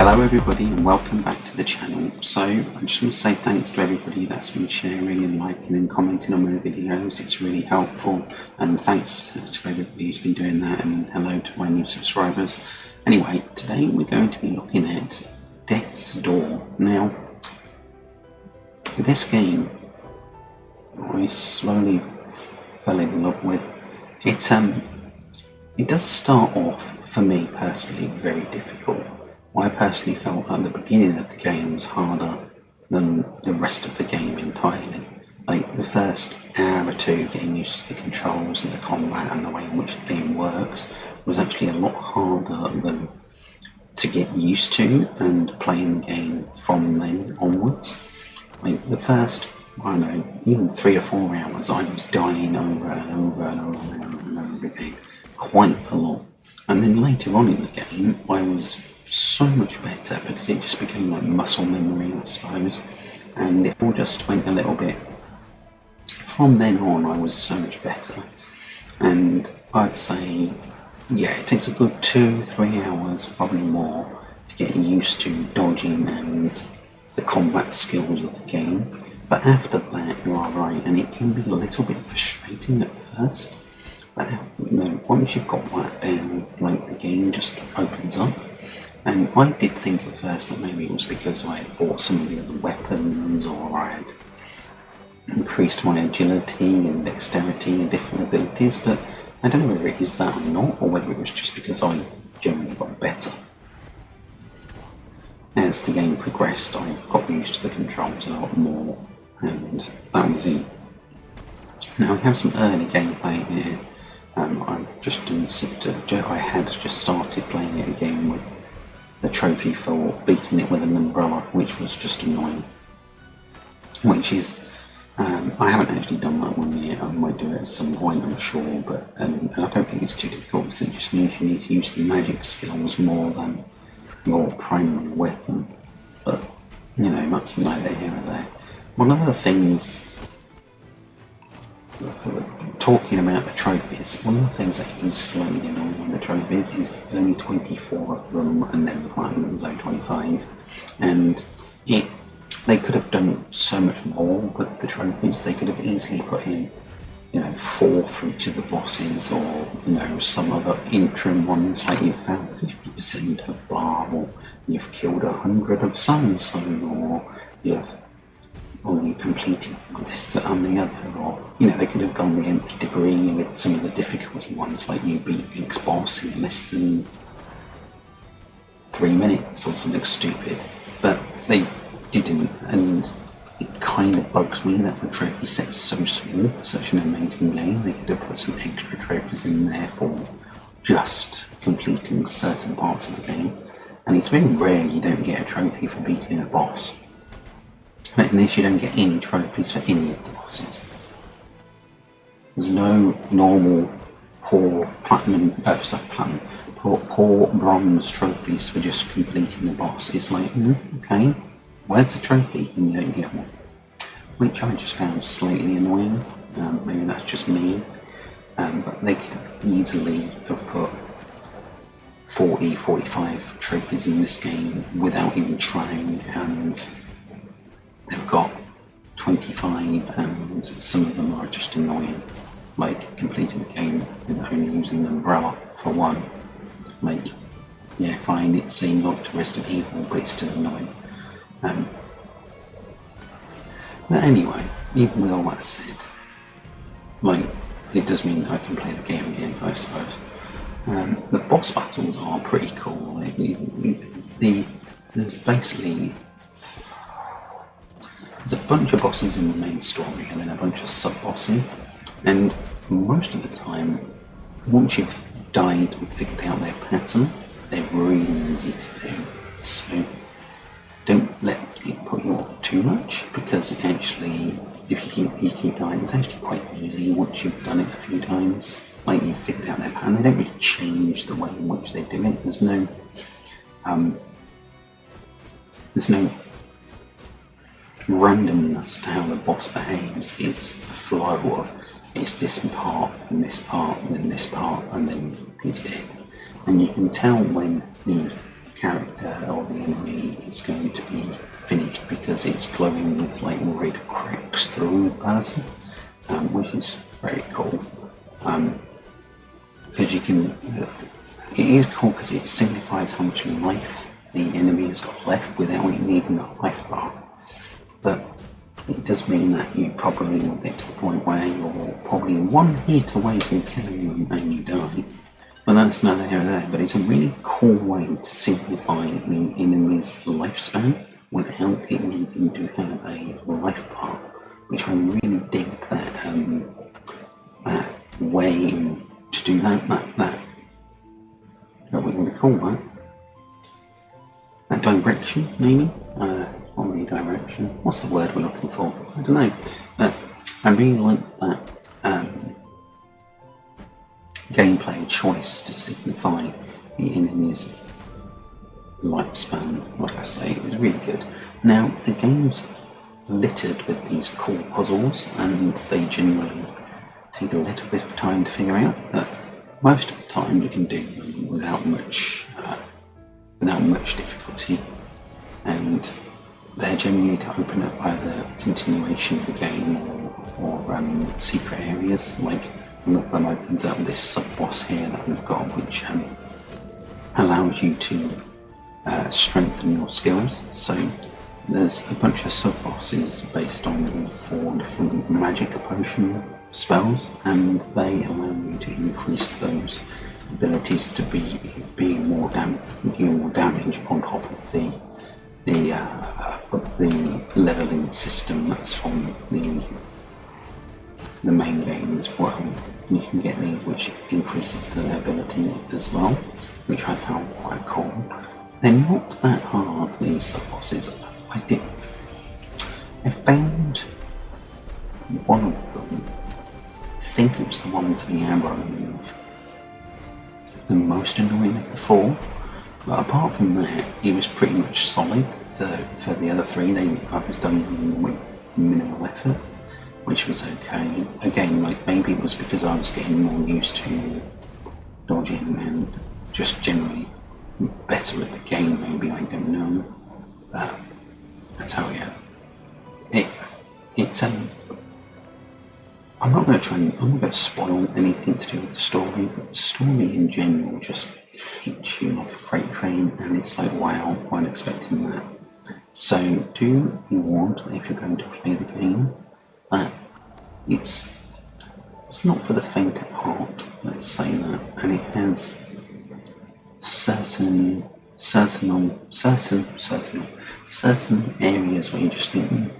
Hello everybody and welcome back to the channel. So I just want to say thanks to everybody that's been sharing and liking and commenting on my videos. It's really helpful, and thanks to everybody who's been doing that, and hello to my new subscribers. Anyway, today we're going to be looking at Death's Door. Now, this game I slowly fell in love with. It does start off, for me personally, very difficult. I personally felt at the beginning of the game was harder than the rest of the game entirely. Like the first hour or two getting used to the controls and the combat and the way in which the game works was actually a lot harder than to get used to and playing the game from then onwards. Like the first, I don't know, even 3 or 4 hours I was dying over and over and over and over and over again, quite a lot. And then later on in the game I was so much better because it just became like muscle memory, I suppose, and it all just went a little bit. From then on I was so much better, and I'd say yeah, it takes a good 2-3 hours, probably more, to get used to dodging and the combat skills of the game. But after that you're alright, and it can be a little bit frustrating at first, but once you've got that down, like the game just opens up. And I did think at first that maybe it was because I had bought some of the other weapons, or I had increased my agility and dexterity and different abilities, but I don't know whether it is that or not, or whether it was just because I generally got better. As the game progressed, I got used to the controls a lot more, and that was it. Now I have some early gameplay here. I had just started playing it again with the trophy for beating it with an umbrella, which was just annoying. Which is, I haven't actually done that one yet. I might do it at some point, I'm sure, but and I don't think it's too difficult, because it just means you need to use the magic skills more than your primary weapon. But you know, that's neither here or there. One of the things, talking about the trophies, one of the things that is slightly annoying with the trophies is there's only 24 of them, and then the platinum's only 25, and they could have done so much more with the trophies. They could have easily put in, 4 for each of the bosses, or some other interim ones, like you've found 50% of blah, or you've killed 100 of so-and-so, or you're completing this, that, and the other, or they could have gone the nth degree with some of the difficulty ones, like you beat X boss in less than 3 minutes or something stupid, but they didn't, and it kind of bugs me that the trophy set's so small for such an amazing game. They could have put some extra trophies in there for just completing certain parts of the game, and it's very rare you don't get a trophy for beating a boss. But in this you don't get any trophies for any of the bosses. There's no normal poor bronze trophies for just completing the boss. It's like, okay, where's the trophy? And you don't get one. Which I just found slightly annoying. Maybe that's just me. But they could easily have put 40-45 trophies in this game without even trying, and they've got 25, and some of them are just annoying, like completing the game and only using the umbrella for one. Like, yeah, fine, it's same not to Resident Evil, but it's still annoying. But anyway, even with all that said, like, it does mean that I can play the game again, I suppose. The boss battles are pretty cool. There's basically there's a bunch of bosses in the main story, and then a bunch of sub-bosses, and most of the time, once you've died and figured out their pattern, they're really easy to do. So don't let it put you off too much, because it actually, if you keep dying, it's actually quite easy once you've done it a few times. Like, you've figured out their pattern. They don't really change the way in which they do it. There's no randomness to how the boss behaves. It's a flow of, it's this part, and this part, and then this part, and then he's dead. And you can tell when the character or the enemy is going to be finished because it's glowing with like red cracks through the person, which is very cool. Because you can, it is cool because it signifies how much life the enemy has got left without it needing a life bar. But it does mean that you probably will get to the point where you're probably one hit away from killing them and you die. Well, that's neither here nor there, but it's a really cool way to simplify the enemy's lifespan without it needing to have a life bar, which I really dig that way to do that really cool, right? That direction, maybe? Not really direction. What's the word we're looking for? I don't know. But I really like that gameplay choice to signify the enemy's lifespan. Like I say, it was really good. Now, the game's littered with these cool puzzles, and they generally take a little bit of time to figure out, but most of the time you can do them without much difficulty, and they're generally to open up either continuation of the game or secret areas. Like one of them opens up this sub-boss here that we've got, which allows you to strengthen your skills. So there's a bunch of sub-bosses based on the 4 different magic potion spells, and they allow you to increase those abilities to be more damage on top of the leveling system that's from the main game as well. You can get these, which increases the ability as well, which I found quite cool. They're not that hard, these sub-bosses. I found one of them, I think it was the one for the arrow move, the most annoying of the 4, but apart from that, it was pretty much solid. For the other 3, I was done with minimal effort, which was okay. Again, like maybe it was because I was getting more used to dodging and just generally better at the game, maybe, I don't know. But I tell you, I'm not going to spoil anything to do with the story, but the story in general just hits you like a freight train, and it's like, wow, I wasn't expecting that. So do you want, if you're going to play the game, that it's not for the faint at heart, let's say that, and it has certain areas where you just think,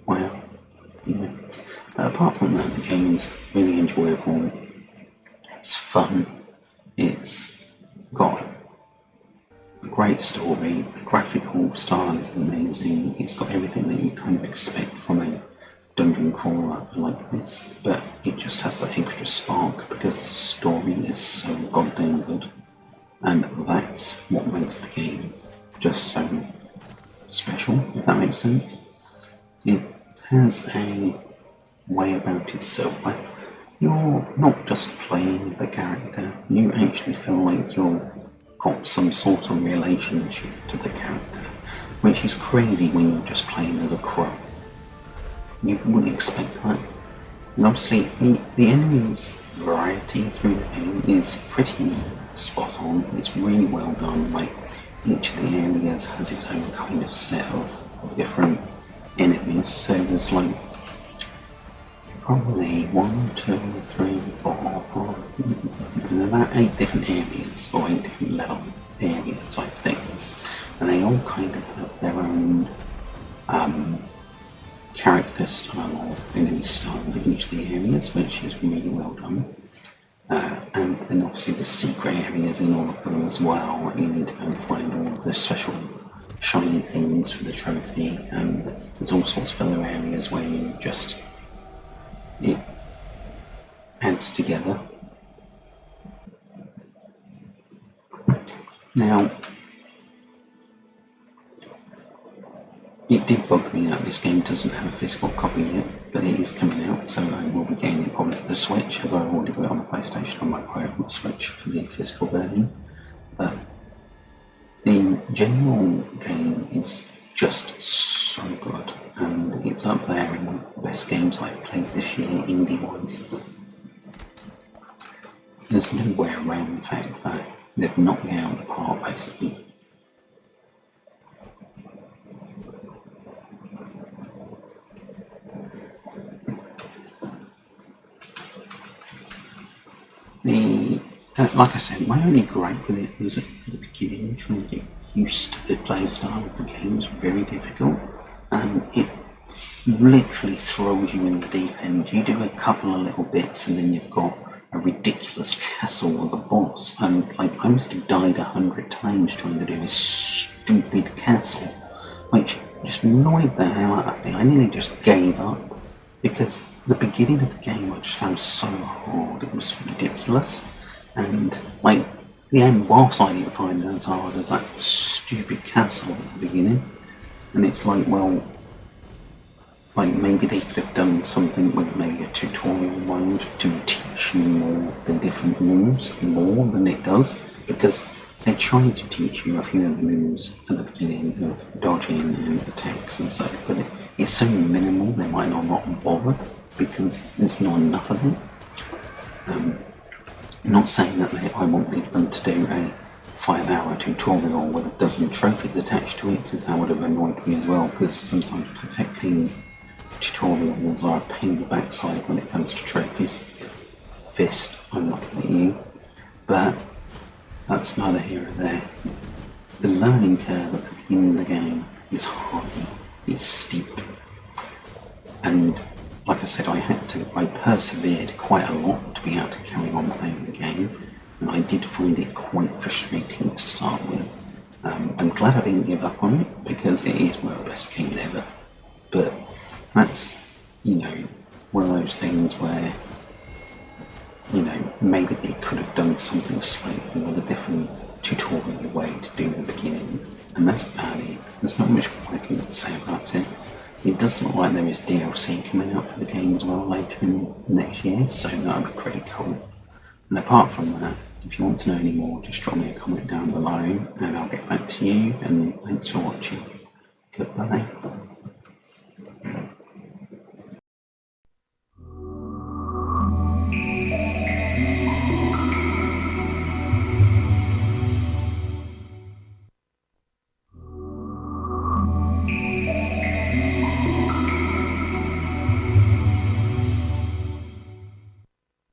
wow, But apart from that, the game's really enjoyable. It's fun. It's got a great story. The graphical style is amazing. It's got everything that you kind of expect from a dungeon crawler like this, but it just has that extra spark because the story is so goddamn good, and that's what makes the game just so special, if that makes sense. It has a way about itself where you're not just playing the character, you actually feel like you've got some sort of relationship to the character, which is crazy when you're just playing as a crow. You wouldn't expect that. And obviously the enemies' variety through the game is pretty spot on. It's really well done. Like, each of the areas has its own kind of set of different enemies. So there's like probably 1, 2, 3, 4, 5, and about 8 different areas, or 8 different level area type things. And they all kind of have their own character style or enemy style in each of the areas, which is really well done. And then obviously the secret areas in all of them as well. You need to go and find all of the special shiny things for the trophy, and there's all sorts of other areas where you just, it adds together. Now, it did bug me that this game doesn't have a physical copy yet, but it is coming out, so I will be getting it probably for the Switch, as I've already got it on the PlayStation. I might buy it on the Switch for the physical version. But The general game is just so good, and it's up there in one of the best games I've played this year, indie-wise. There's no way around the fact that they've knocked it out of the park, basically. Like I said, my only gripe with it was at the beginning, trying to get used to the playstyle of the game was very difficult, and it literally throws you in the deep end. You do a couple of little bits, and then you've got a ridiculous castle as a boss, and like I must have died 100 times trying to do this stupid castle, which just annoyed the hell out of me. I nearly just gave up because the beginning of the game I just found so hard. It was ridiculous, and like the end boss I didn't find as hard as that stupid castle at the beginning. And it's like, well, like maybe they could have done something with maybe a tutorial mode to teach you more of the different moves more than it does, because they tried to teach you a few of the moves at the beginning of dodging and attacks and such, but it's so minimal they might not bother because there's not enough of it. I'm not saying that I want them to do a 5-hour tutorial with a dozen trophies attached to it, because that would have annoyed me as well, because sometimes perfecting tutorials are a pain in the backside when it comes to trophies. Fist, I'm looking at you, but that's neither here or there. The learning curve at the beginning of the game is high, it's steep, and like I said, I persevered quite a lot to be able to carry on playing the game, and I did find it quite frustrating to start with. I'm glad I didn't give up on it, because it is one of the best games ever, but that's, one of those things where, maybe they could have done something slightly with a different tutorial way to do the beginning, and that's about it. There's not much more I can say about it. It does look like there is DLC coming out for the game as well later in next year, so that would be pretty cool. And apart from that, if you want to know any more, just drop me a comment down below and I'll get back to you, and thanks for watching. Goodbye.